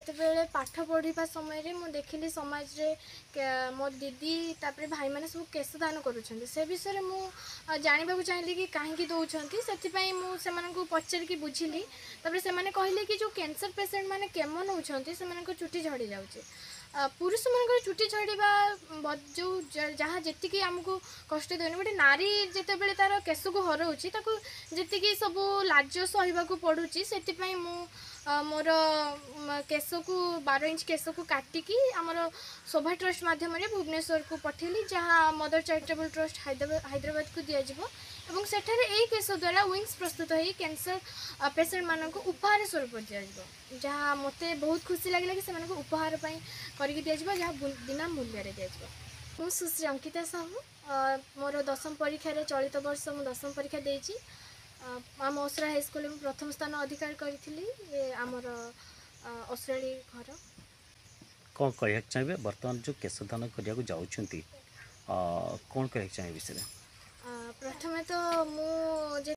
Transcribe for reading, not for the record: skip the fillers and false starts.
जितेबले पाठ पढ़ा समय रे मुझे देखिली समाज रे मो दीदी तापर भाई मैंने सब केश दान करुँच से विषय मुझे जानवा चाहिए कि कहीं दौरान से पचारिकी बुझिली तापर से कहले कि जो कैंसर पेसेंट मैंने केमो नौ से चुटी झड़ी जाऊँगी पुरुष मान चुटी झड़वा जो जहाँ जी आमको कष्ट देनी गोटे नारी जिते तार केश को हराऊँगी जी सब लाज सहवाक पड़ूँ से मोर केश को 12 इंच केश को काटिकी आमर शोभा ट्रस्ट माध्यम भुवनेश्वर को पठेली जहाँ मदर चैरिटेबल ट्रस्ट हैदराबाद को दिज्व और सेठारे यही केश द्वारा विंग्स प्रस्तुत हो कैंसर पेसेंट मानक उपहार स्वरूप दिज्व जहाँ मत बहुत खुशी लगे कि से उपहार करके दिज्व जहाँ बिना मूल्य दिज्व। मु सुश्री अंकिता साहू मोर 10वीं परीक्षा चलित वर्ष मु 10वीं परीक्षा देची आम असरा हाईस्कल में प्रथम स्थान अधिकार करी आमर असराड़ी घर। कौन कह चाहिए बर्तमान जो केशदान करने जाऊँगी कौन कह चाहिए विषय प्रथमे तो मु